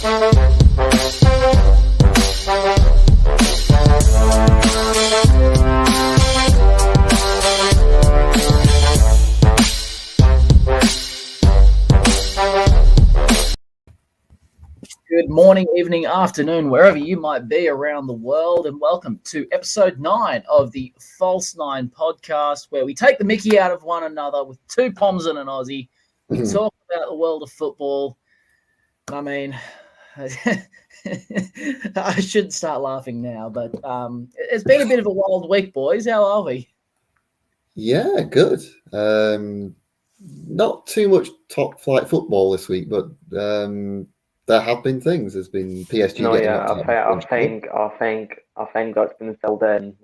Good morning, evening, afternoon, wherever you might be around the world, and welcome to episode 9 of the False Nine podcast, where we take the mickey out of one another with two Poms and an Aussie. We talk about the world of football. I mean, I should start laughing now, but it's been a bit of a wild week, boys. How are we? Yeah, good. Not too much top flight football this week, but there have been things. There's been PSG. No, yeah, I think that's been filled in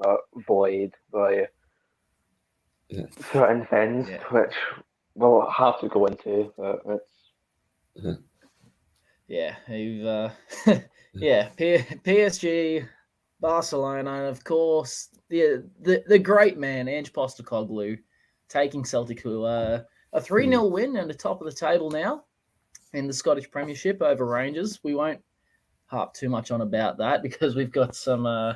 void by certain things, which we'll have to go into. But it's PSG, Barcelona, and of course the great man Ange Postecoglou taking Celtic to a 3-0 win and the top of the table now in the Scottish Premiership over Rangers. We won't harp too much on about that because we've got some, I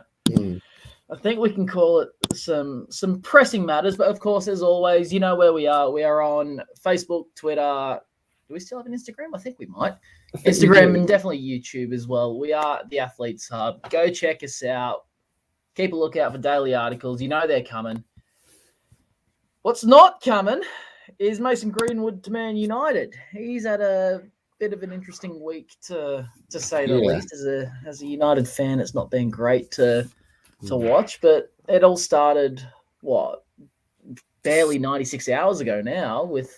think we can call it some pressing matters. But of course, as always, you know where we are. We are on Facebook, Twitter. Do we still have an Instagram? I think we might. Instagram and definitely YouTube as well. We are the Athletes Hub. Go check us out. Keep a lookout for daily articles. You know they're coming. What's not coming is Mason Greenwood to Man United. He's had a bit of an interesting week to say the least. As a United fan, it's not been great to watch, but it all started barely 96 hours ago now with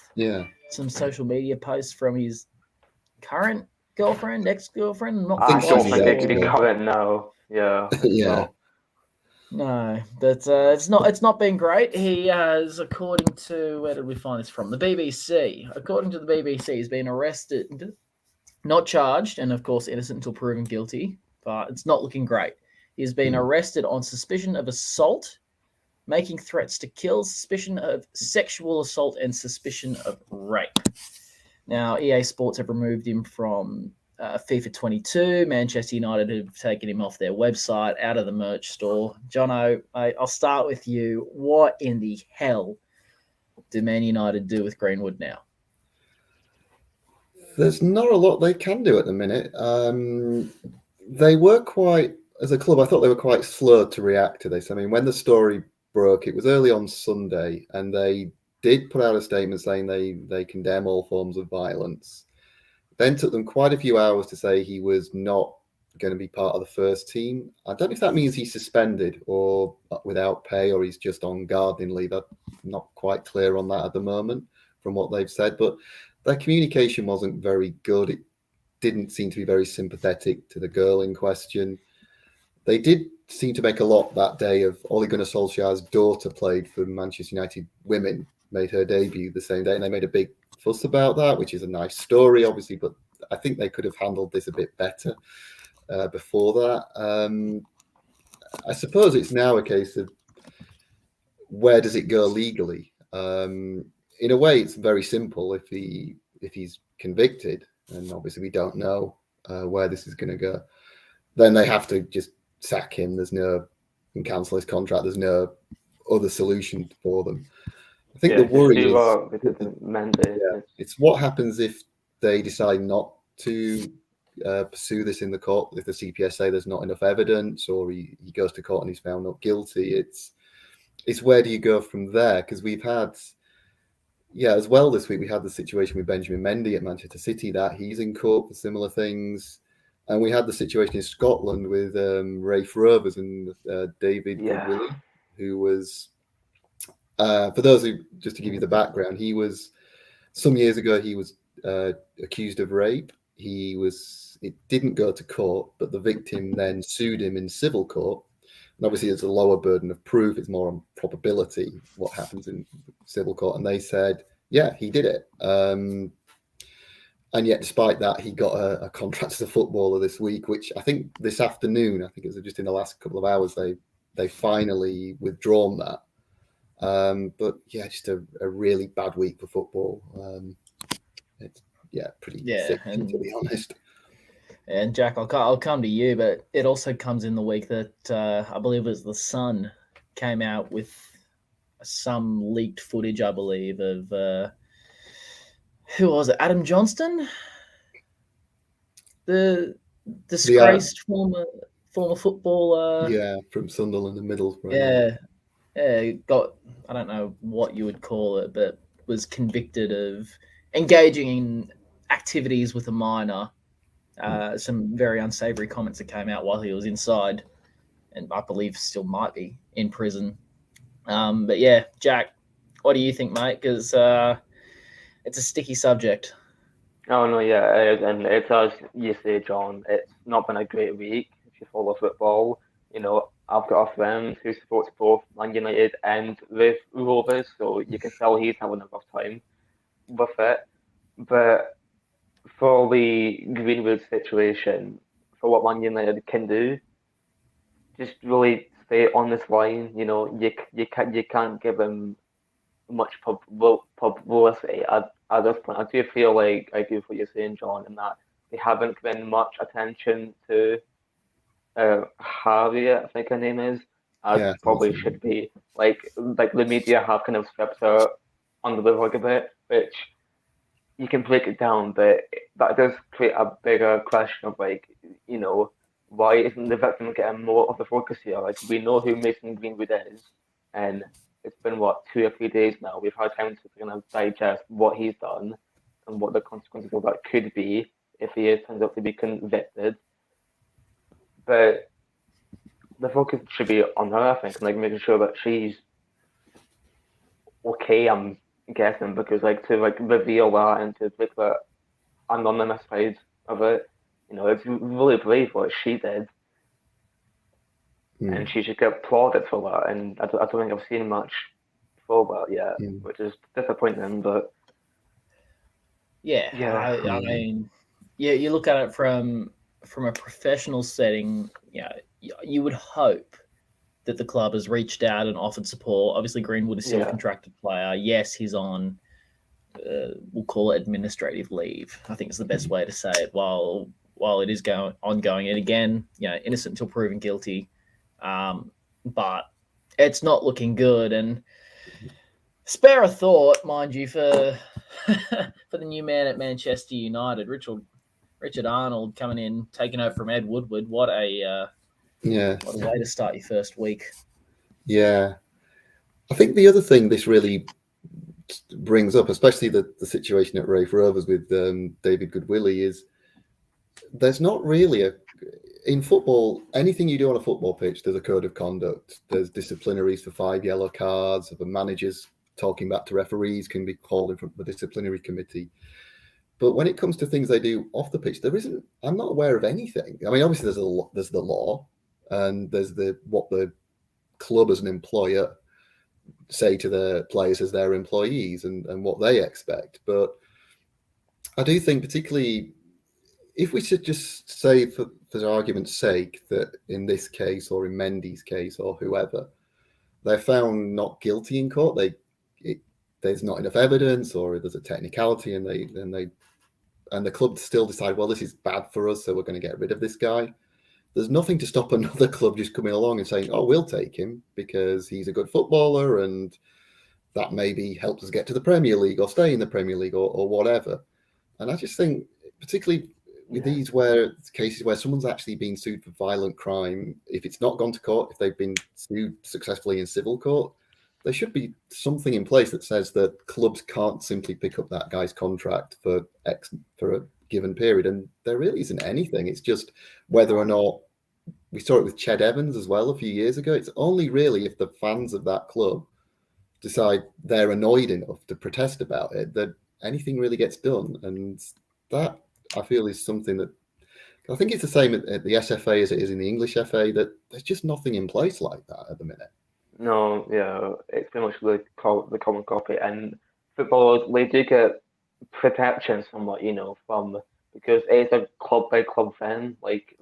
some social media posts from his current girlfriend, ex-girlfriend. I don't think they could be current now. Yeah. No, but it's not been great. He has, according to, where did we find this from? The BBC. According to the BBC, he's been arrested, not charged, and of course innocent until proven guilty, but it's not looking great. He's been arrested on suspicion of assault, making threats to kill, suspicion of sexual assault, and suspicion of rape. Now, EA Sports have removed him from FIFA 22. Manchester United have taken him off their website, out of the merch store. Jono, I'll start with you. What in the hell do Man United do with Greenwood now? There's not a lot they can do at the minute. They were quite, as a club, I thought they were quite slow to react to this. I mean, when the story broke, it was early on Sunday, and they did put out a statement saying they condemn all forms of violence. Then took them quite a few hours to say he was not going to be part of the first team. I don't know if that means he's suspended or without pay or he's just on gardening leave. I'm not quite clear on that at the moment from what they've said, but their communication wasn't very good. It didn't seem to be very sympathetic to the girl in question. They did seem to make a lot that day of Ole Gunnar Solskjaer's daughter played for Manchester United Women, made her debut the same day, and they made a big fuss about that, which is a nice story, obviously, but I think they could have handled this a bit better before that. I suppose it's now a case of where does it go legally? In a way, it's very simple if he's convicted, and obviously we don't know where this is going to go. Then they have to just sack him. And cancel his contract. There's no other solution for them. I think the worry is it's what happens if they decide not to pursue this in the court. If the CPS say there's not enough evidence, or he goes to court and he's found not guilty, it's where do you go from there? Because we've had, as well this week we had the situation with Benjamin Mendy at Manchester City that he's in court for similar things, and we had the situation in Scotland with Rafe Rovers and David Goodwillie, who was. For those who, just to give you the background, he was some years ago. He was accused of rape. It didn't go to court, but the victim then sued him in civil court. And obviously, it's a lower burden of proof. It's more on probability what happens in civil court. And they said, he did it. And yet, despite that, he got a contract as a footballer this week, which I think this afternoon, I think it was just in the last couple of hours, they finally withdrawn that. But just a really bad week for football. It's pretty sick, to be honest. And Jack, I'll come to you, but it also comes in the week that I believe it was the Sun came out with some leaked footage, I believe, of who was it? Adam Johnston, the disgraced former footballer. Yeah, from Sunderland and Middlesbrough. Got, I don't know what you would call it, but was convicted of engaging in activities with a minor. Some very unsavory comments that came out while he was inside, and I believe still might be in prison. But yeah, Jack, what do you think, mate? Because it's a sticky subject. Oh no, yeah, and it's as you say, John. It's not been a great week if you follow football. I've got a friend who supports both Man United and the Rovers, so you can tell he's having a rough time with it. But for the Greenwood situation, for what Man United can do, just really stay on this line. You can't give him much publicity at this point. I do feel like I agree with what you're saying, John, in that they haven't given much attention to Harriet, I think her name is, as Yeah, probably should be. Like the media have kind of swept her under the rug a bit, which you can break it down, but that does create a bigger question of why isn't the victim getting more of the focus here? Like we know who Mason Greenwood is, and it's been what 2 or 3 days now. We've had time to kind of digest what he's done and what the consequences of that could be if he turns out to be convicted. But the focus should be on her, I think, and making sure that she's okay. I'm guessing because to reveal that and to make that anonymous side of it, it's really brave what she did, and she should get applauded for that. And I don't think I've seen much for that yet, which is disappointing. But I mean, you look at it from a professional setting. You would hope that the club has reached out and offered support. Obviously, Greenwood is still a contracted player. Yes, he's on, we'll call it administrative leave. I think it's the best way to say it. While it is ongoing, and again, innocent until proven guilty, but it's not looking good. And spare a thought, mind you, for for the new man at Manchester United, Richard Arnold coming in, taking over from Ed Woodward. What a way to start your first week. Yeah. I think the other thing this really brings up, especially the situation at Rafe Rovers with David Goodwillie, is there's not really in football, anything you do on a football pitch, there's a code of conduct. There's disciplinaries for 5 yellow cards. The managers talking back to referees can be called in front of the disciplinary committee. But when it comes to things they do off the pitch, I'm not aware of anything. I mean, obviously there's the law, and there's what the club as an employer say to the players as their employees and what they expect. But I do think, particularly if we should just say for argument's sake that in this case or in Mendy's case or whoever, they're found not guilty in court, there's not enough evidence or there's a technicality, and the club still decide, well, this is bad for us, so we're going to get rid of this guy. There's nothing to stop another club just coming along and saying, oh, we'll take him because he's a good footballer and that maybe helps us get to the Premier League or stay in the Premier League or whatever. And I just think, particularly with these cases where someone's actually been sued for violent crime, if it's not gone to court, if they've been sued successfully in civil court, there should be something in place that says that clubs can't simply pick up that guy's contract for a given period. And there really isn't anything. It's just whether or not, we saw it with Ched Evans as well a few years ago. It's only really if the fans of that club decide they're annoyed enough to protest about it that anything really gets done. And that, I feel, is something that I think it's the same at the SFA as it is in the English FA, that there's just nothing in place like that at the minute. No, yeah, it's pretty much the common copy, and footballers, they do get protection somewhat, because it's a club by club thing. Like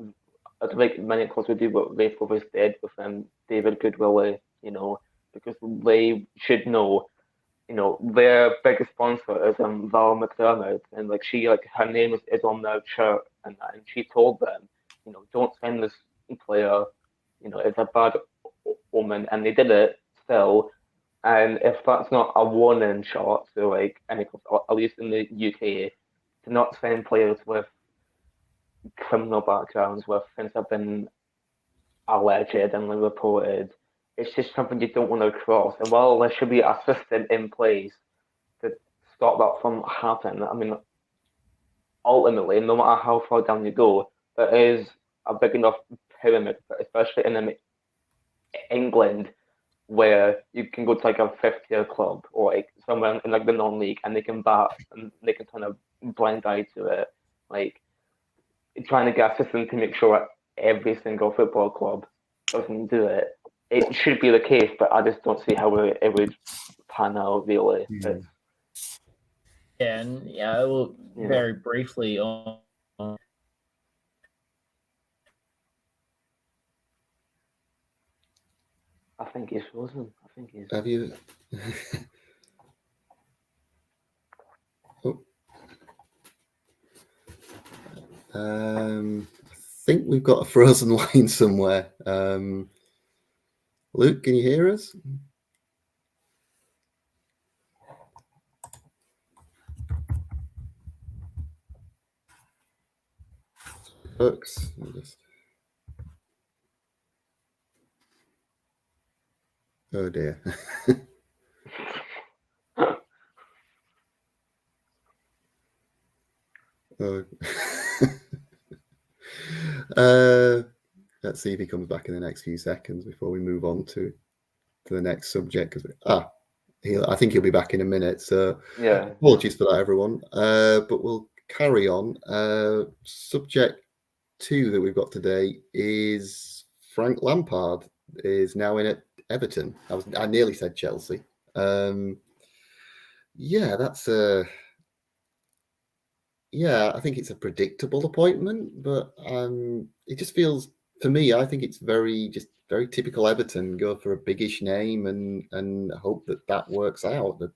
I don't think many clubs would do what Rafe Rovers did with David Goodwillie, because they should know, their biggest sponsor is Val McDermott, and her name is on their shirt and that, and she told them, don't sign this player. It's a bad omen, and they did it still. And if that's not a warning shot, so like any club, at least in the UK, to not sign players with criminal backgrounds, where things have been alleged and reported, it's just something you don't want to cross. And while there should be a system in place to stop that from happening, I mean, ultimately, no matter how far down you go, there is a big enough pyramid, especially in England, where you can go to like a fifth-tier club or like somewhere in like the non-league, and they can bat and they can turn a blind eye to it. Like trying to get a system to make sure every single football club doesn't do it. It should be the case, but I just don't see how it would pan out really. Yeah, and well, very briefly on. I think he's frozen. I think he's. Have you? I think we've got a frozen line somewhere. Luke, can you hear us? Folks, oh dear. Let's see if he comes back in the next few seconds before we move on to the next subject. I think he'll be back in a minute. So apologies for that, everyone. But we'll carry on. Subject 2 that we've got today is Frank Lampard is now in at Everton. I nearly said Chelsea. I think it's a predictable appointment, but it just feels, for me, I think it's very typical Everton. Go for a biggish name and hope that works out. But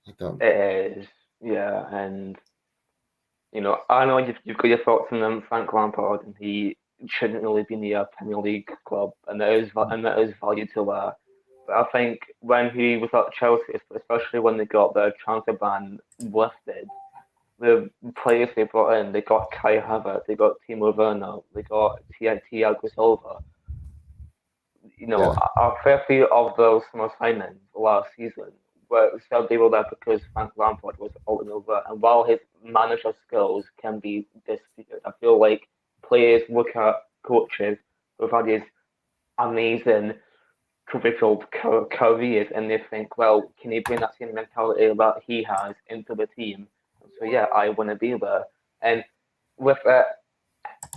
I don't. It is, and I know you've got your thoughts on Frank Lampard, and he shouldn't really be near a Premier League club, and there is value to that. But I think when he was at Chelsea, especially when they got their transfer ban lifted, the players they brought in, they got Kai Havertz, they got Timo Werner, they got Thiago Silva. A fair few of those summer signings last season they were there because Frank Lampard was holding over. And while his manager skills can be disputed, I feel like players look at coaches who've had these amazing career-filled careers and they think, well, can he bring that same mentality that he has into the team? So I want to be there. And with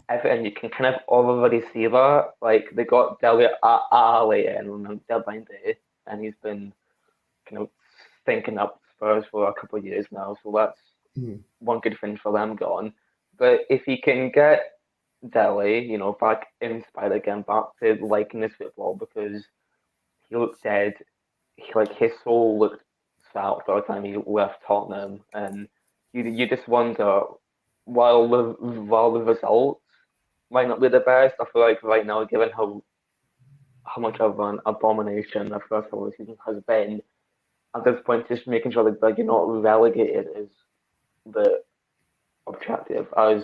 Everton, you can kind of already see that. Like they got Dele Alli in on the deadline day, and he's been kind of thinking up Spurs for a couple of years now. So that's one good thing for them gone. But if he can get Dele, back inspired again, back to liking his football, because he looked dead. His soul looked sad by the time he left Tottenham, and you just wonder, while the results might not be the best, I feel like right now, given how much of an abomination the first half of the season has been, at this point, just making sure that you're not relegated is the objective. As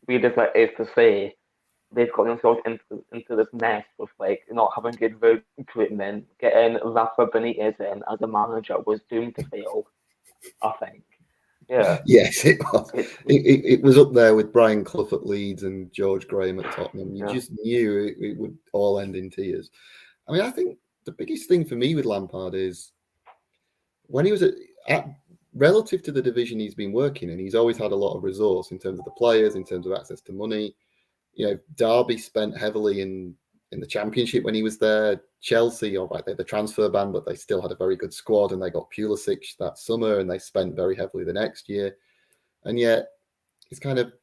weird as that is to say, they've got themselves into this mess with not having good recruitment. Getting Rafa Benitez in as a manager was doomed to fail, I think. Yeah. Yes, it was. It was up there with Brian Clough at Leeds and George Graham at Tottenham. You just knew it would all end in tears. I mean, I think the biggest thing for me with Lampard is when he was at relative to the division he's been working in, he's always had a lot of resource in terms of the players, in terms of access to money. Derby spent heavily in the Championship when he was there. Chelsea, all right, they had the transfer ban, but they still had a very good squad, and they got Pulisic that summer, and they spent very heavily the next year. And yet, he's kind of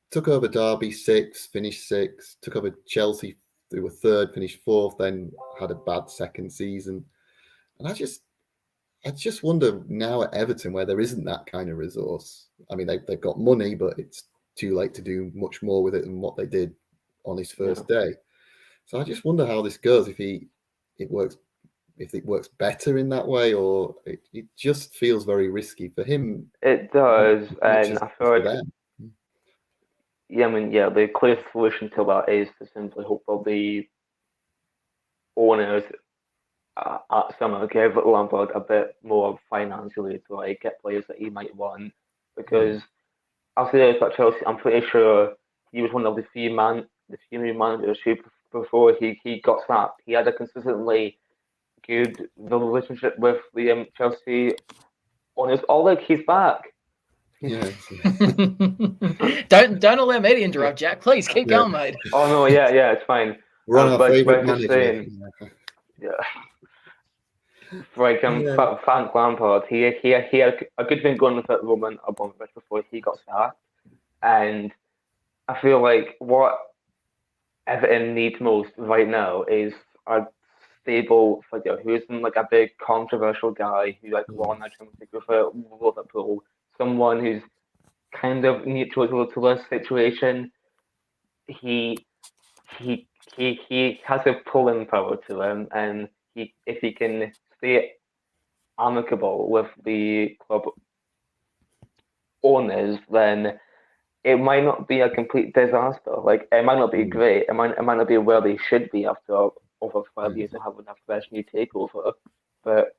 took over Derby finished sixth, took over Chelsea, they were third, finished fourth, then had a bad second season. And I just wonder now at Everton, where there isn't that kind of resource. I mean, they've got money, but it's too late to do much more with it than what they did on his first day. So I just wonder how this goes, if it works better in that way, or it just feels very risky for him. It does, and I feel like them. the clear solution to that is to simply hope that the owners at summer give Lampard a bit more financially to like get players that he might want, because after this at Chelsea, I'm pretty sure he was one of the few managers who, before he got sacked, he had a consistently good relationship with the Chelsea owners. Oh, look, he's back. Yeah. Don't allow me to interrupt, Jack. Please keep going, mate. Oh no, yeah, it's fine. We're on our favourite just manager. saying, like Frank Lampard, he had a good thing going with that Roman Abramovich before he got sacked, and I feel like what Everton needs most right now is a stable figure who isn't like a big controversial guy who like won a Champions League with Liverpool, someone who's kind of neutral to the situation. He has a pulling power to him, and if he can stay amicable with the club owners, then it might not be a complete disaster. Like, it might not be great. It might not be where they should be after over 5 years of having a fresh new takeover. But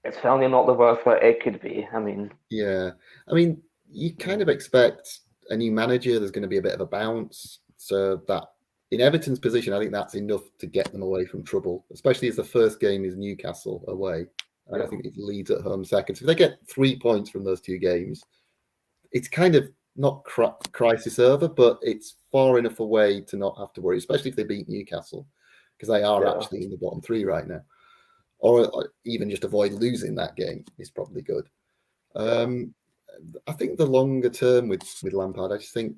it's certainly not the worst that it could be. I mean, you kind of expect a new manager. There's going to be a bit of a bounce. So that in Everton's position, I think that's enough to get them away from trouble, especially as the first game is Newcastle away. And I think it Leeds at home second. So if they get 3 points from those two games, it's kind of not crisis over, but it's far enough away to not have to worry, especially if they beat Newcastle, because they are actually in the bottom three right now. Or even just avoid losing that game is probably good. I think the longer term with Lampard, I just think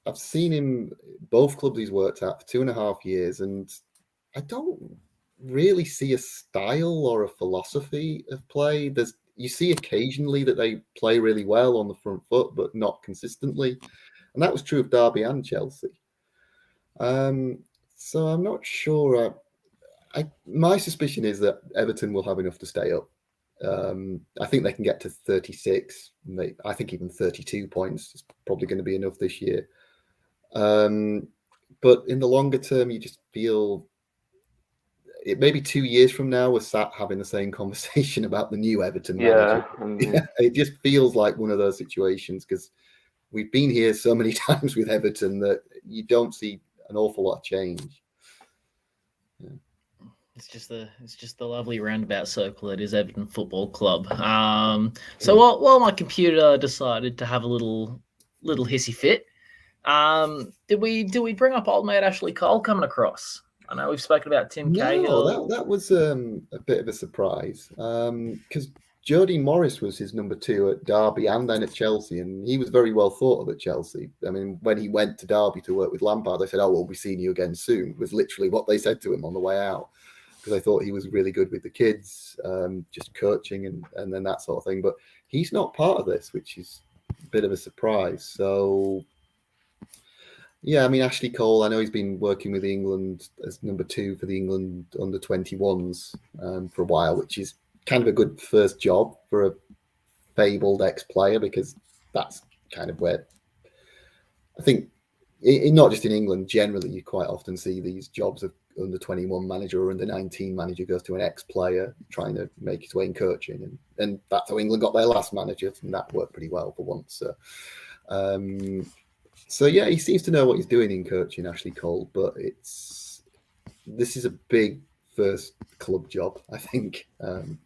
I've seen him, both clubs he's worked at for 2.5 years, and I don't really see a style or a philosophy of play. You see occasionally that they play really well on the front foot, but not consistently. And that was true of Derby and Chelsea. So I'm not sure. My suspicion is that Everton will have enough to stay up. I think they can get to 36. I think even 32 points is probably going to be enough this year. But in the longer term, you just feel it may be 2 years from now we're sat having the same conversation about the new Everton manager. It just feels like one of those situations, because we've been here so many times with Everton that you don't see an awful lot of change. It's just the lovely roundabout circle that is Everton Football Club. So while my computer decided to have a little hissy fit, did we bring up old mate Ashley Cole coming across? I know we've spoken about Tim Cahill. No, that was a bit of a surprise, because Jody Morris was his number 2 at Derby and then at Chelsea, and he was very well thought of at Chelsea. I mean, when he went to Derby to work with Lampard, they said, "Oh, we'll be seeing you again soon," was literally what they said to him on the way out, because they thought he was really good with the kids, just coaching and then that sort of thing. But he's not part of this, which is a bit of a surprise. So, yeah, I mean, Ashley Cole, I know he's been working with England as number 2 for the England under-21s for a while, which is kind of a good first job for a fabled ex-player, because that's kind of where I think, not just in England, generally, you quite often see these jobs of under-21 manager or under-19 manager goes to an ex-player trying to make his way in coaching. And that's how England got their last manager, and that worked pretty well for once. So yeah, he seems to know what he's doing in coaching, Ashley Cole, but this is a big first club job, I think,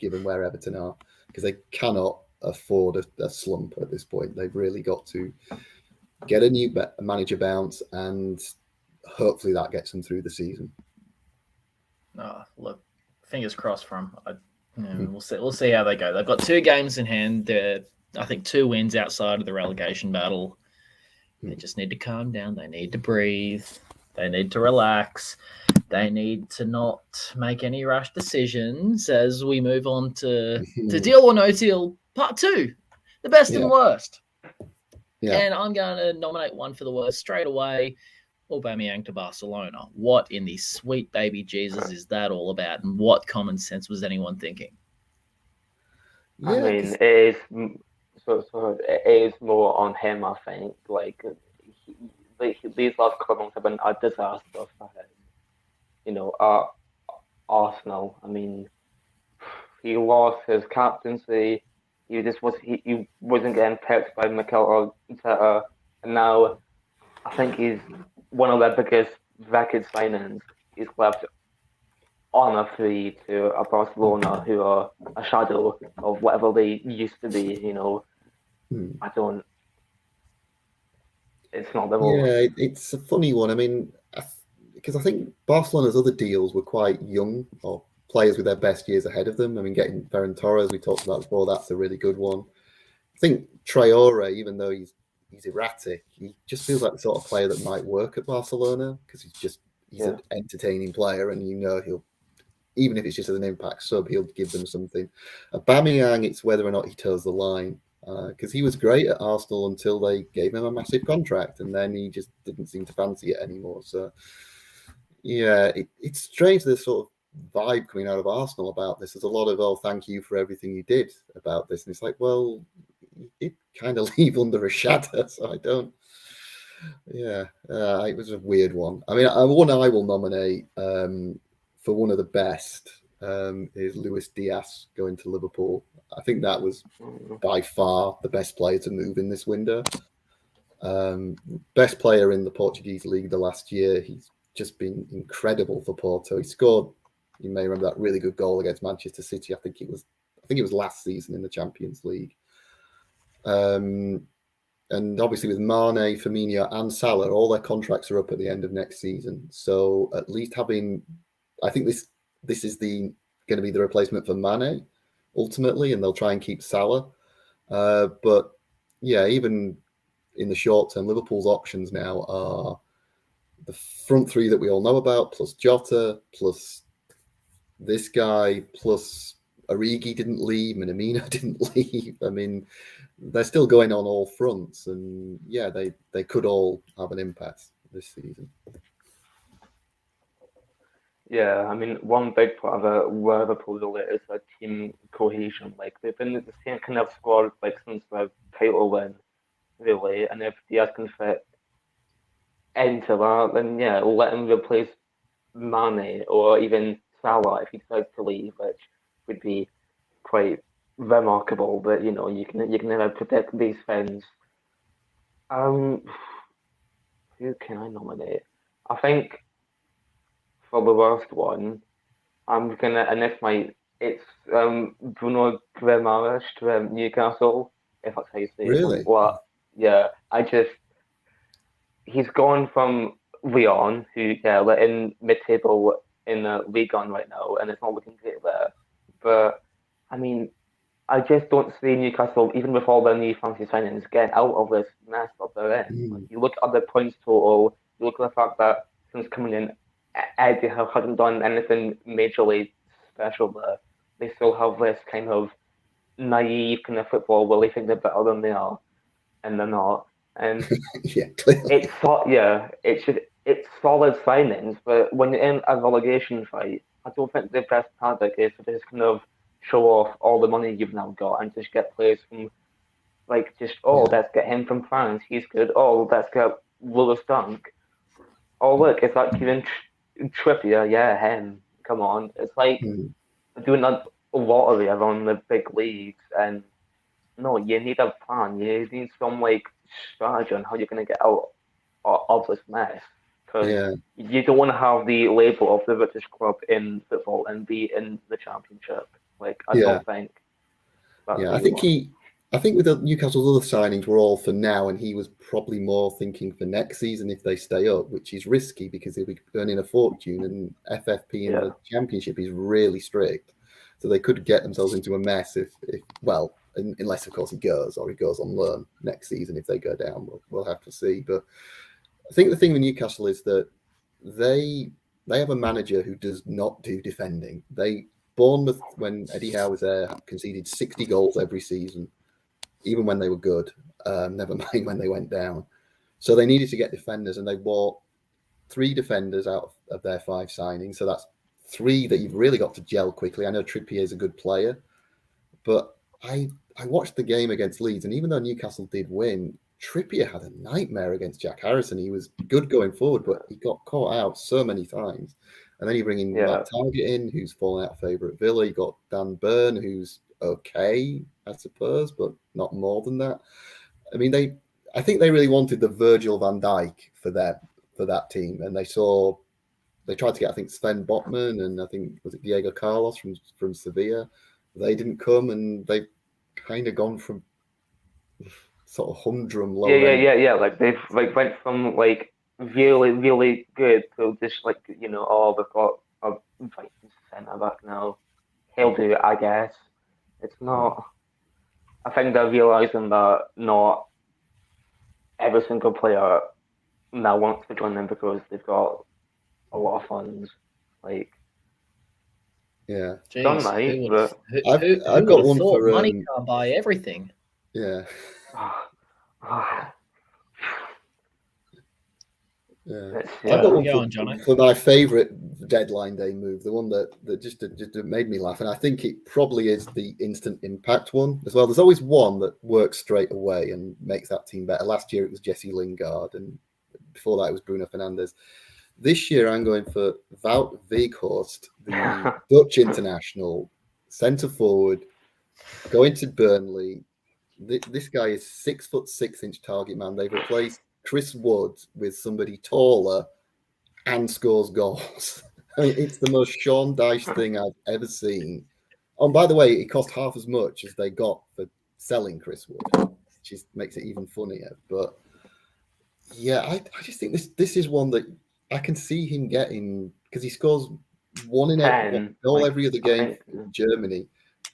given where Everton are, because they cannot afford a slump at this point. They've really got to get a new manager bounce, and hopefully that gets them through the season. Look, fingers crossed for them. We'll see how they go. They've got 2 games in hand. I think 2 wins outside of the relegation battle. They just need to calm down. They need to breathe. They need to relax. They need to not make any rash decisions as we move on to Deal or No Deal Part 2, the best and worst. Yeah. And I'm going to nominate one for the worst straight away. Aubameyang to Barcelona. What in the sweet baby Jesus is that all about? And what common sense was anyone thinking? I Yeah, mean, 'cause- it is it is more on him. I think these last couple of months have been a disaster for him. You know, Arsenal. I mean, he lost his captaincy. He wasn't getting picked by Mikel Arteta, and now I think he's one of their biggest record signings. He's left on a free to a Barcelona who are a shadow of whatever they used to be. You know, Hmm. I don't. It's not the most. Yeah, it's a funny one. I mean, because I think Barcelona's other deals were quite young or players with their best years ahead of them. I mean, getting Ferran Torres, we talked about before, that's a really good one. I think Traore, even though he's erratic, he just feels like the sort of player that might work at Barcelona because he's an entertaining player, and he'll, even if it's just as an impact sub, he'll give them something. Aubameyang, it's whether or not he toes the line. Because he was great at Arsenal until they gave him a massive contract, and then he just didn't seem to fancy it anymore. So, yeah, it's strange the sort of vibe coming out of Arsenal about this. There's a lot of, oh, thank you for everything you did about this. And it's like, well, you did kind of leave under a shadow, so I don't. Yeah, it was a weird one. I mean, one I will nominate for one of the best is Luis Diaz going to Liverpool. I think that was by far the best player to move in this window. Best player in the Portuguese league the last year. He's just been incredible for Porto. He scored, you may remember that really good goal against Manchester City. I think it was last season in the Champions League. And obviously with Mane, Firmino, and Salah, all their contracts are up at the end of next season. So at least I think this is going to be the replacement for Mane ultimately, and they'll try and keep Salah. But yeah, even in the short term, Liverpool's options now are the front three that we all know about, plus Jota, plus this guy, plus Origi didn't leave, Minamino didn't leave. I mean, they're still going on all fronts, and yeah, they could all have an impact this season. Yeah, I mean, one big part of Liverpool is a team cohesion. Like they've been the same kind of squad like since the title win, really. And if Diaz can fit into that, then yeah, let him replace Mane or even Salah if he decides to leave, which would be quite remarkable. But you can never predict these things. Um, who can I nominate? I think for the worst one, I'm gonna, and this might, it's Bruno Guimaraes to Newcastle, if that's how you say it. Really? Well, yeah, he's gone from Lyon, who they're in mid-table in the league on right now, and it's not looking great there. But I mean, I just don't see Newcastle, even with all their new fancy signings, getting out of this mess that they're in. Like, you look at the points total, you look at the fact that since coming in, Eddie hasn't done anything majorly special there. They still have this kind of naive kind of football where they think they're better than they are, and they're not. And Yeah, clearly. it's solid signings, but when you're in a relegation fight, I don't think the best tactic is to just kind of show off all the money you've now got and just get players from let's get him from France, he's good. Oh, let's get Lewis Dunk. Oh look, it's like Kieran Trippier, yeah, him. Come on, it's like doing a lottery around the big leagues, and no, you need a plan. You need some like strategy on how you're gonna get out of this mess. Because you don't want to have the label of the British club in football and be in the Championship. Like I don't think. I think with the Newcastle's other signings were all for now, and he was probably more thinking for next season if they stay up, which is risky because he'll be earning a fortune, and FFP in the Championship is really strict, so they could get themselves into a mess if unless of course he goes on loan next season. If they go down, we'll have to see. But I think the thing with Newcastle is that they have a manager who does not do defending. Bournemouth, when Eddie Howe was there, conceded 60 goals every season. even when they were good. Never mind when they went down. So they needed to get defenders, and they bought 3 defenders out of their 5 signings. So that's 3 that you've really got to gel quickly. I know Trippier is a good player, but I watched the game against Leeds, and even though Newcastle did win, Trippier had a nightmare against Jack Harrison. He was good going forward, but he got caught out so many times. And then you bring in Matt Targett in, who's fallen out of favour at Villa. You got Dan Burn, who's okay, I suppose, but not more than that. I mean, I think they really wanted the Virgil van Dijk for that team, and they tried to get, I think, Sven Botman and I think was it Diego Carlos from Sevilla. They didn't come, and they've kind of gone from sort of humdrum low. Yeah. Like they've went from like really, really good to just like we've got a Vikings centre back now. He'll do it, I guess. It's not. I think they're realising that not every single player now wants to join them because they've got a lot of funds. Like, yeah, some might, but I've got one for money can't buy everything. Yeah. Yeah. I've got one for my favourite deadline day move, the one that just made me laugh, and I think it probably is the instant impact one as well. There's always one that works straight away and makes that team better. Last year it was Jesse Lingard, and before that it was Bruno Fernandes. This year I'm going for Wout Weghorst, the Dutch international, centre forward, going to Burnley. This guy is 6'6" target man. They've replaced Chris Wood with somebody taller and scores goals. I mean, it's the most Sean Dyche thing I've ever seen. Oh, and by the way, it cost half as much as they got for selling Chris Wood, which makes it even funnier. But yeah, I just think this is one that I can see him getting, because he scores one goal every other game in Germany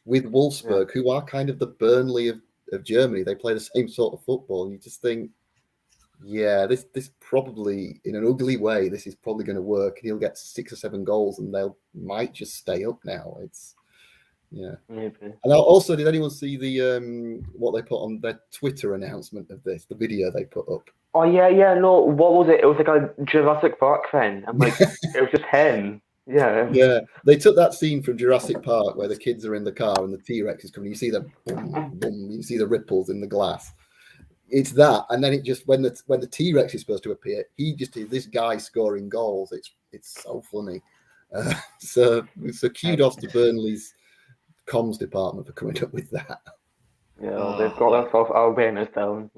with Wolfsburg, who are kind of the Burnley of Germany. They play the same sort of football, and you just think, yeah, this probably, in an ugly way, this is probably going to work. He'll get 6 or 7 goals, and they might just stay up now. Maybe. And also, did anyone see the what they put on their Twitter announcement of this? The video they put up. Oh yeah. No, what was it? It was like a Jurassic Park thing, and like it was just him. Yeah. They took that scene from Jurassic Park where the kids are in the car and the T-Rex is coming. You see the boom, boom, you see the ripples in the glass. It's that, and then it just when the T-Rex is supposed to appear, he just is this guy scoring goals. It's so funny. So kudos to Burnley's comms department for coming up with that. Yeah, they've got that sort of awareness down,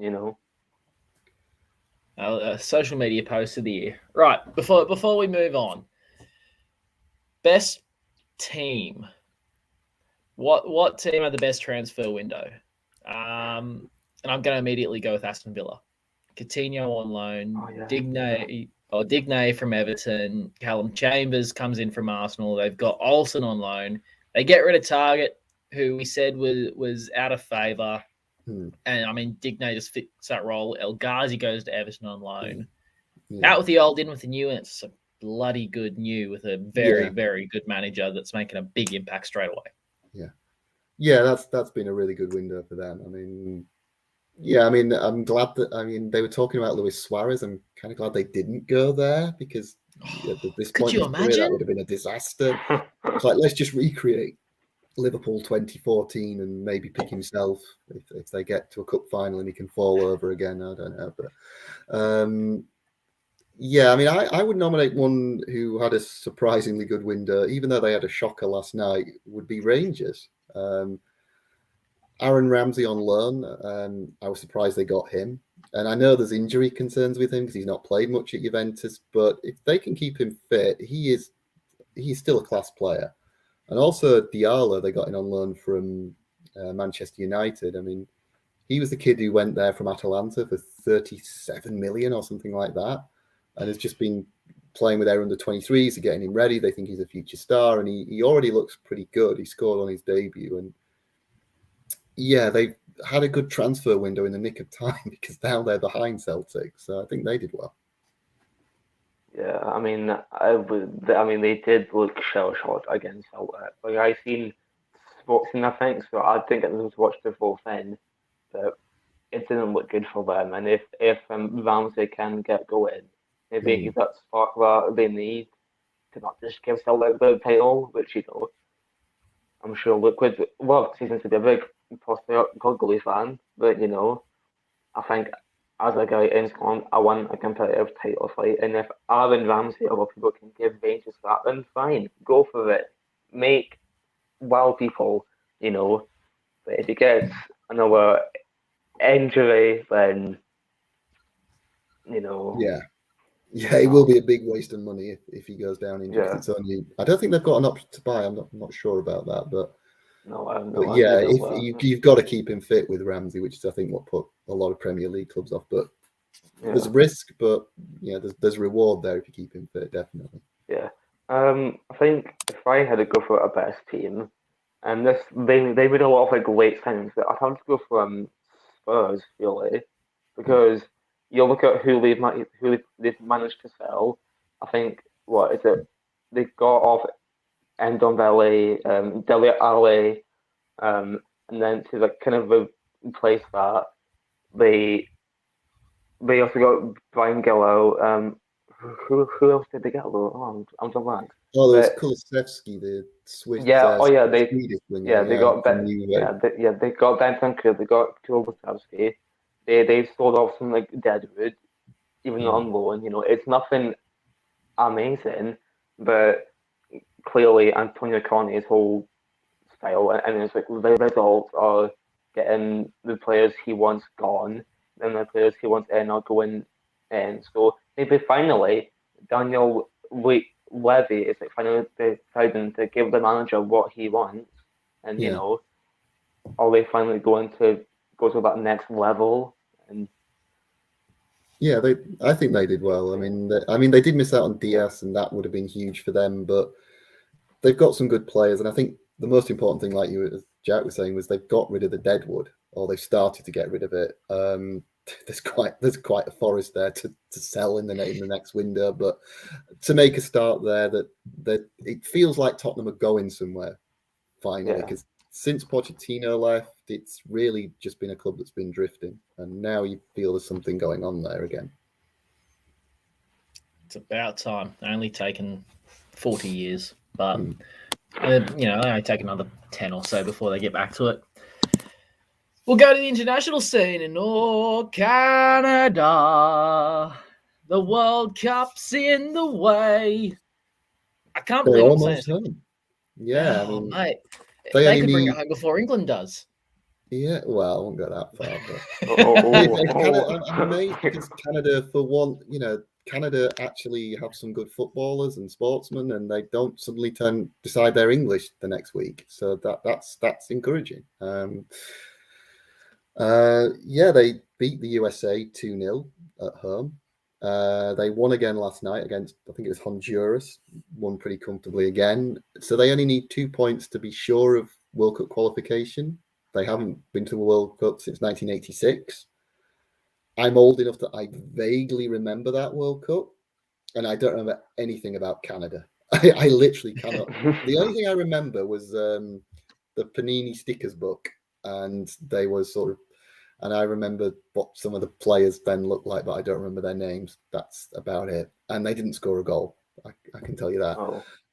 Social media post of the year. Right, before we move on, best team. What team had the best transfer window? And I'm going to immediately go with Aston Villa. Coutinho on loan, Digne from Everton, Callum Chambers comes in from Arsenal. They've got Olsen on loan. They get rid of Targett, who we said was out of favour. And I mean, Digne just fits that role. El Ghazi goes to Everton on loan. Out with the old, in with the new, and it's a bloody good new with a very, very good manager that's making a big impact straight away. Yeah, that's been a really good window for them. I mean, I'm glad that, they were talking about Luis Suarez. I'm kind of glad they didn't go there, because at this point in his career, that would have been a disaster. It's like, let's just recreate Liverpool 2014 and maybe pick himself if they get to a cup final and he can fall over again. I don't know. But I would nominate one who had a surprisingly good window, even though they had a shocker last night, would be Rangers. Aaron Ramsey on loan. I was surprised they got him. And I know there's injury concerns with him because he's not played much at Juventus, but if they can keep him fit, he's still a class player. And also Diallo, they got in on loan from Manchester United. I mean, he was the kid who went there from Atalanta for 37 million or something like that, and has just been playing with their under-23s, getting him ready. They think he's a future star, and he already looks pretty good. He scored on his debut, and they've had a good transfer window in the nick of time, because now they're behind Celtic. So I think they did well. Yeah, I mean, they did look shell-shocked against Celtic. Like, I seen spots in, I think, so I didn't get them to watch the full thing. that it didn't look good for them. And if Ramsey can get going, maybe he's that spark that they need to not just give Celtic the title, which I'm sure Liquid love season to be a big Postecoglou fan, but I think as a guy in Scotland, I want a competitive title fight, and if Aaron Ramsey or other people can give Rangers that, then fine, go for it, make wow people, But if he gets another injury, then Yeah, it will be a big waste of money if he goes down injured. Yeah. It's only, I don't think they've got an option to buy. I'm not sure about that, but yeah, if you've got to keep him fit with Ramsey, which is I think what put a lot of Premier League clubs off. But there's a risk, but there's reward there if you keep him fit, definitely. Yeah, I think if I had to go for a best team, and they made a lot of great signings, but I'd have to go for Spurs really, because you look at who they've managed to sell. I think what is it? They got off Ndombele, Dele Alli, and then to kind of replace that, they also got Brian Gillow. Who else did they get? Oh, I'm so blank. Oh, there was Kulusevski, the Swiss. They got they got Bentancur, they got Kulusevski. They sold off some Deadwood, even on loan. It's nothing amazing, but clearly Antonio Conte's whole style and it's the results are getting the players he wants gone and the players he wants in are going in. So maybe finally Daniel Levy is finally deciding to give the manager what he wants, and are they finally going to go to that next level? And I think they did well. I mean, they did miss out on Diaz, and that would have been huge for them. But they've got some good players, and I think the most important thing, like Jack was saying, was they've got rid of the Deadwood, or they've started to get rid of it. There's quite a forest there to sell in the next window, but to make a start there, that it feels like Tottenham are going somewhere finally, because since Pochettino left, it's really just been a club that's been drifting, and now you feel there's something going on there again. It's about time. Only taken 40 years, but they only take another 10 or so before they get back to it. We'll go to the international scene in Canada. The World Cup's in the way. I can't believe They're I'm saying almost home. Yeah, I mean, mate, they could bring it home before England does. Yeah, well, I won't go that far. But I'm amazed because Canada, for one, Canada actually have some good footballers and sportsmen, and they don't suddenly decide they're English the next week. So that's encouraging. They beat the USA 2-0 at home. They won again last night against, I think it was Honduras, won pretty comfortably again. So they only need 2 points to be sure of World Cup qualification. They haven't been to the World Cup since 1986. I'm old enough that I vaguely remember that World Cup, and I don't remember anything about Canada. I literally cannot. The only thing I remember was the Panini stickers book, and they were and I remember what some of the players then looked like, but I don't remember their names. That's about it. And they didn't score a goal. I can tell you that.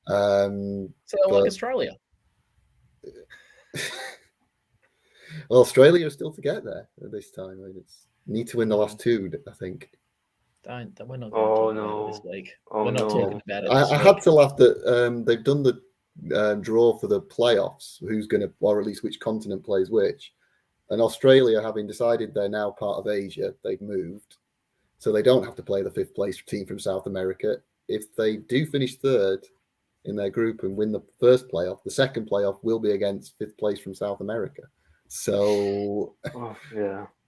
Like Australia. Well, Australia is still to get there at this time. I mean, it's need to win the last two, I think. We're not going to talk about it this week. We're not talking about it this week. I had to laugh that they've done the draw for the playoffs, who's going to, or at least which continent plays which. And Australia, having decided they're now part of Asia, they've moved. So they don't have to play the fifth place team from South America. If they do finish third in their group and win the first playoff, the second playoff will be against fifth place from South America. So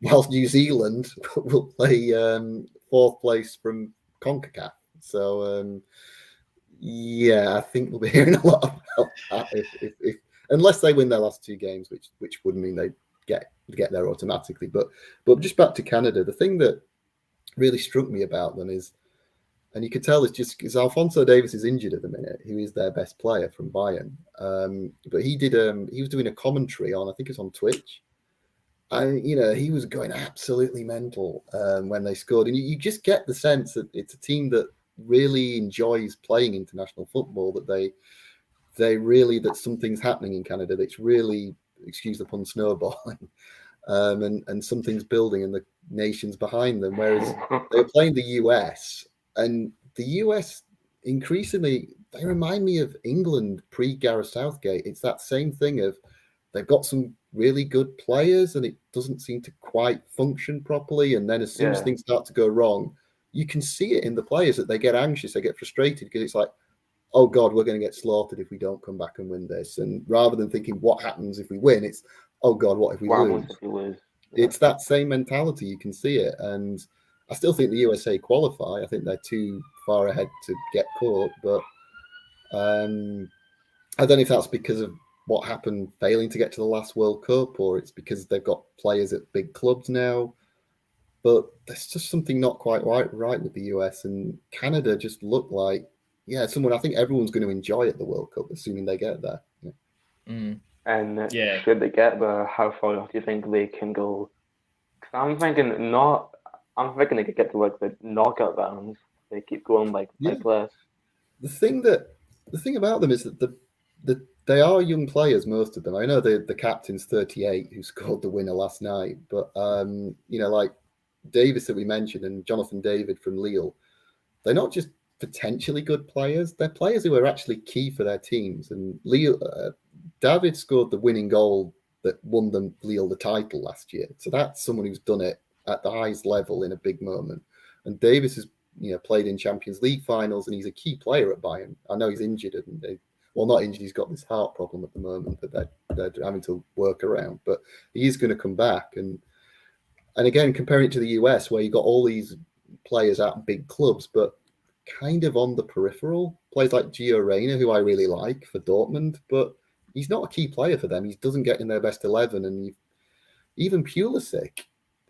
whilst New Zealand will play fourth place from CONCACAF. So I think we'll be hearing a lot about that if unless they win their last two games, which would mean they get there automatically. But just back to Canada, the thing that really struck me about them is, and you could tell it's just because Alphonso Davies is injured at the minute, who is their best player from Bayern. But he was doing a commentary on, I think it's on Twitch, And he was going absolutely mental when they scored, and you just get the sense that it's a team that really enjoys playing international football. That they really that something's happening in Canada. That's really, excuse the pun, snowballing, and something's building, and the nation's behind them. Whereas they were playing the US, and the US increasingly they remind me of England pre-Gareth Southgate. It's that same thing of they've got some really good players and it doesn't seem to quite function properly. And then as soon as things start to go wrong, you can see it in the players that they get anxious, they get frustrated because it's like, oh God, we're going to get slaughtered if we don't come back and win this. And rather than thinking what happens if we win, it's, oh God, what if we lose? If we lose? It's that same mentality. You can see it. And I still think the USA qualify. I think they're too far ahead to get caught. But I don't know if that's because of what happened failing to get to the last World Cup, or it's because they've got players at big clubs now. But there's just something not quite right with the US, and Canada just look like, someone I think everyone's going to enjoy at the World Cup, assuming they get there. Yeah. And should they get there, how far do you think they can go? Because I'm thinking they could get to like the knockout rounds. They keep going like this. The thing about them is that they are young players, most of them. I know the captain's 38 who scored the winner last night, but like Davis that we mentioned and Jonathan David from Lille, they're not just potentially good players, they're players who are actually key for their teams. And Lille, David scored the winning goal that won them Lille the title last year. So that's someone who's done it at the highest level in a big moment. And Davis has played in Champions League finals, and he's a key player at Bayern. I know he's injured, and not injured, he's got this heart problem at the moment that they're having to work around, but he is going to come back. And again, comparing it to the US, where you got all these players at big clubs, but kind of on the peripheral, players like Gio Reyna, who I really like for Dortmund, but he's not a key player for them. He doesn't get in their best 11, and even Pulisic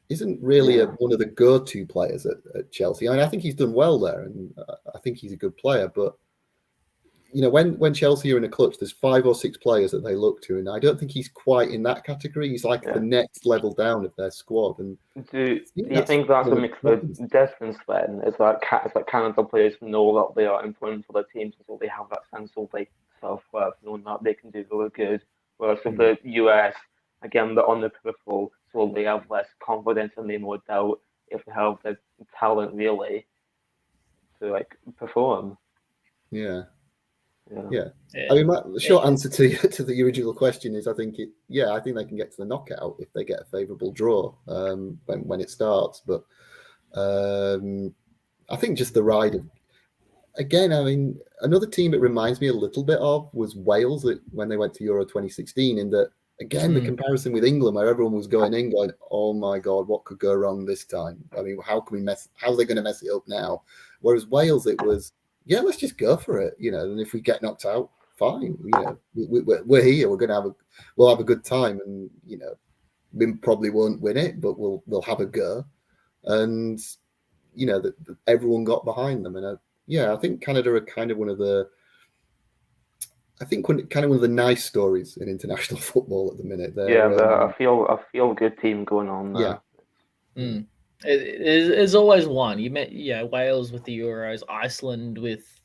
isn't really one of the go-to players at Chelsea. I mean, I think he's done well there, and I think he's a good player, but when Chelsea are in a clutch, there's 5 or 6 players that they look to, and I don't think he's quite in that category. He's like the next level down of their squad. And do you think that's what makes the difference then? It's like Canada players know that they are important for their teams, so they have that sense of like self-worth, knowing that they can do really good. Whereas with the US, again, they're on the peripheral, so they have less confidence and they more doubt if they have the talent really to like perform. Yeah. I mean, the short answer to the original question is I think they can get to the knockout if they get a favourable draw when it starts. But I think just the ride of, again, I mean, another team it reminds me a little bit of was Wales when they went to Euro 2016, in that, again, the comparison with England, where everyone was going, oh my God, what could go wrong this time? I mean, how are they going to mess it up now? Whereas Wales, it was, let's just go for it, and if we get knocked out, fine. We're here, we'll have a good time, and we probably won't win it, but we'll have a go. And that everyone got behind them. And I think Canada are kind of one of the nice stories in international football at the minute. I feel a good team going on there. There's always one. You met Wales with the Euros, Iceland with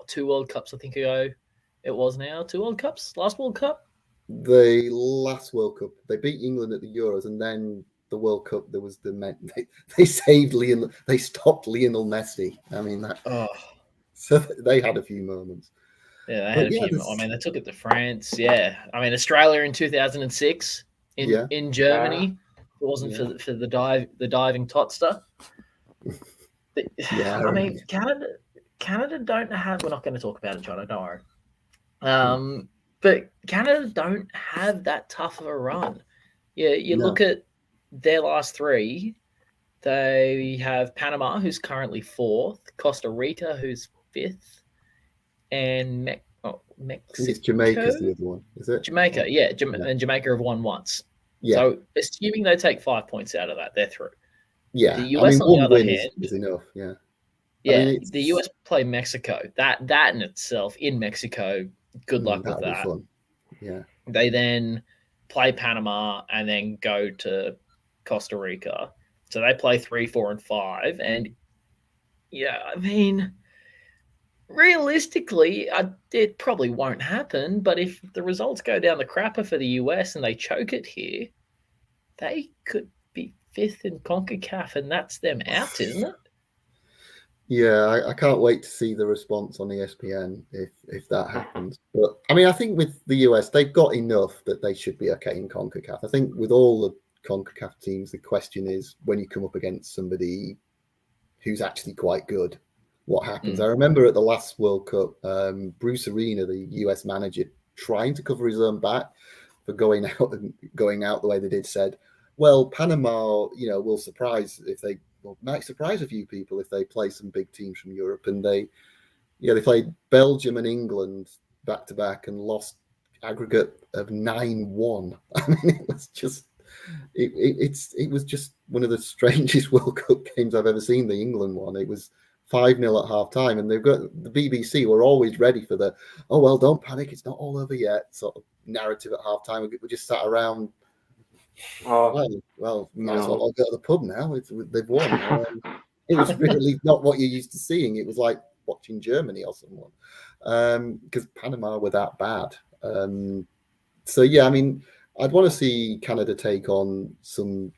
2 World Cups I think ago. It was now 2 World Cups. Last World Cup. The last World Cup, they beat England at the Euros, and then the World Cup there was they saved Lionel. They stopped Lionel Messi. I mean that. So they had a few moments. Yeah, they had a few. I mean, they took it to France. Yeah, I mean Australia in 2006 in Germany. It wasn't for the diving Totster. I mean, Canada don't have. We're not going to talk about it, John. Don't worry. But Canada don't have that tough of a run. You look at their last 3. They have Panama, who's currently 4th, Costa Rica, who's 5th, and Mexico. I think it's Jamaica's the other one, is it? Jamaica, and Jamaica have won once. Yeah. So assuming they take 5 points out of that, they're through. Yeah. The US, on the other hand, is enough. Yeah. Yeah. The US play Mexico. That in itself, in Mexico, good luck with that. Fun. Yeah. They then play Panama and then go to Costa Rica. So they play 3, 4, and 5. And yeah, I mean, realistically, it probably won't happen. But if the results go down the crapper for the US and they choke it here, they could be 5th in CONCACAF, and that's them out, isn't it? Yeah, I can't wait to see the response on ESPN if that happens. But I mean, I think with the US, they've got enough that they should be okay in CONCACAF. I think with all the CONCACAF teams, the question is when you come up against somebody who's actually quite good, what happens? I remember at the last World Cup, Bruce Arena, the US manager, trying to cover his own back for going out the way they did, said, well, Panama, will surprise if they might surprise a few people if they play some big teams from Europe. And they played Belgium and England back to back and lost aggregate of 9-1. I mean, it was just it was just one of the strangest World Cup games I've ever seen. The England one, it was 5-0 at half time, and they've got the BBC were always ready for the don't panic, it's not all over yet sort of narrative at half time. We just sat around. Well, might as well all go to the pub now. They've won. It was really not what you're used to seeing. It was like watching Germany or someone, because Panama were that bad. So yeah, I mean, I'd want to see Canada take on some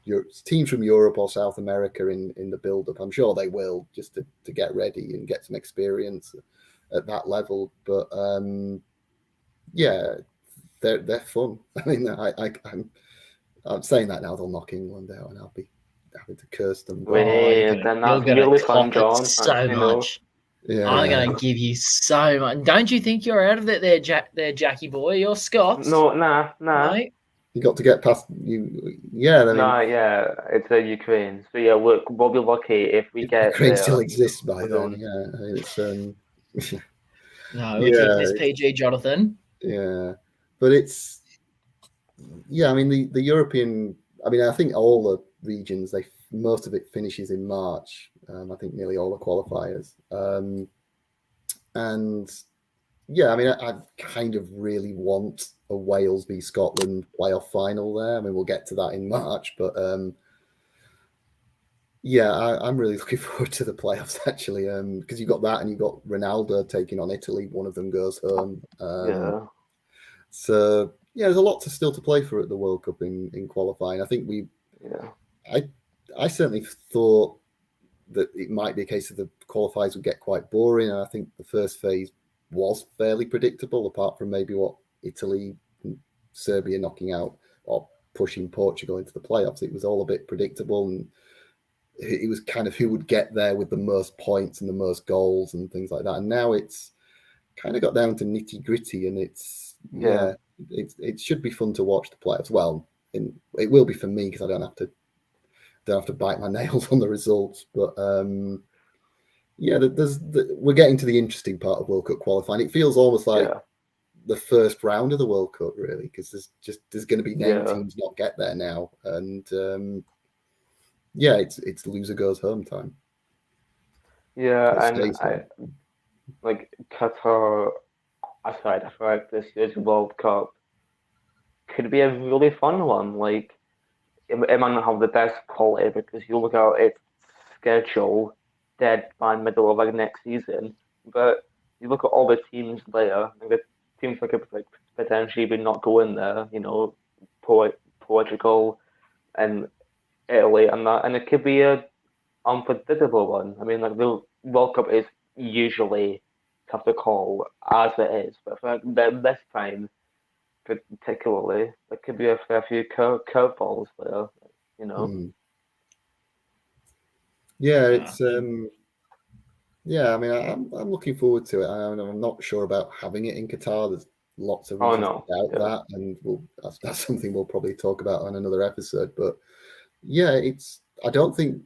teams from Europe or South America in the build-up. I'm sure they will, just to get ready and get some experience at that level. But yeah, they're fun. I mean, I'm saying that now they'll knock England out, and I'll be having to curse them. Then that's really fun, John. So much. Yeah, I'm going to give you so much. Don't you think you're out of it there, Jackie boy? You're Scots. No, nah. Right? You got to get past you. Yeah, I mean, it's Ukraine. So yeah, we'll be lucky if we get. Ukraine still exists by then. Yeah, it's No, we're keeping this PG, Jonathan. Yeah, but it's. Yeah, I mean the European. I mean, I think all the regions, most of it finishes in March. I think nearly all the qualifiers. And yeah, I mean, I kind of really want a Wales v Scotland playoff final there. I mean, we'll get to that in March, but yeah, I'm really looking forward to the playoffs actually, because you got that and you got Ronaldo taking on Italy. One of them goes home. So yeah, there's a lot still to play for at the World Cup in qualifying. I think I certainly thought that it might be a case of the qualifiers would get quite boring, and I think the first phase was fairly predictable, apart from maybe what Italy and Serbia knocking out or pushing Portugal into the playoffs. It was all a bit predictable, and it was kind of who would get there with the most points and the most goals and things like that. And now it's kind of got down to nitty gritty, and it should be fun to watch the playoffs. Well, it will be for me because I don't have to bite my nails on the results. But yeah, we're getting to the interesting part of World Cup qualifying. It feels almost like the first round of the World Cup, really, because there's going to be 9 teams not get there now, and it's loser goes home time. Yeah, and like Qatar aside, I feel like this year's World Cup could be a really fun one. Like, it might not have the best quality because you look at its schedule dead by middle of like next season, but you look at all the teams there, and the teams that could like potentially be not going there, Portugal and Italy and that, and it could be a unpredictable one. I mean, like the World Cup is usually tough to call as it is, but for this time particularly, there could be a fair few curveballs there, Yeah, it's I mean, I'm looking forward to it. I'm not sure about having it in Qatar. There's lots of reasons to doubt that, and that's something we'll probably talk about on another episode. But yeah, I don't think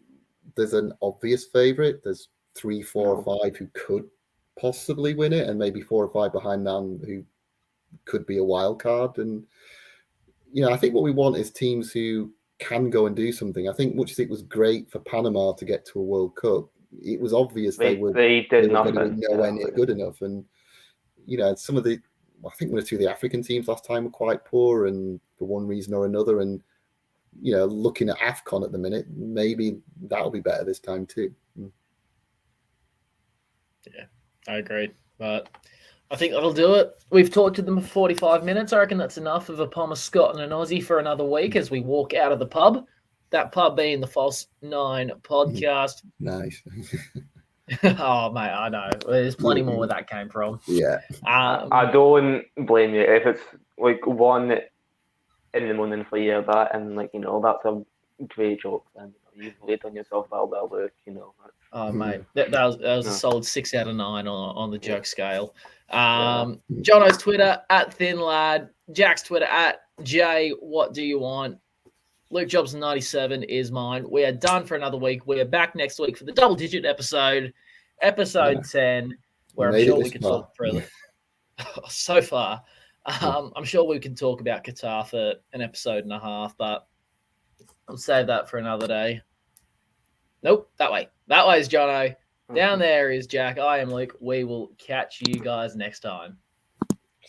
there's an obvious favourite. There's 3, 4, or 5 who could possibly win it, and maybe 4 or 5 behind them who could be a wild card. And I think what we want is teams who can go and do something. I think much as it was great for Panama to get to a World Cup, it was obvious they did nothing. They were nowhere near good enough. And some of I think 1 or 2 of the African teams last time were quite poor, and for one reason or another. And looking at AFCON at the minute, maybe that'll be better this time too. Yeah, I agree. But I think that'll do it. We've talked to them for 45 minutes. I reckon that's enough of a Palmer Scott and an Aussie for another week as we walk out of the pub. That pub being the False 9 podcast. Nice. Oh, mate, I know. There's plenty more where that came from. Yeah. I don't blame you if it's like 1 in the morning for you, that, and that's a great joke. And you've really done yourself well work. Oh, mate, that was a solid 6 out of 9 on the joke scale. Jono's Twitter @ThinLad, Jack's Twitter @J. What do you want? Luke Jobson 97 is mine. We are done for another week. We are back next week for the double-digit episode 10, where I'm sure we can talk further. So far, I'm sure we can talk about Qatar for an episode and a half, but I'll save that for another day. Nope, that way. That way is Jono. Down there is Jack. I am Luke. We will catch you guys next time.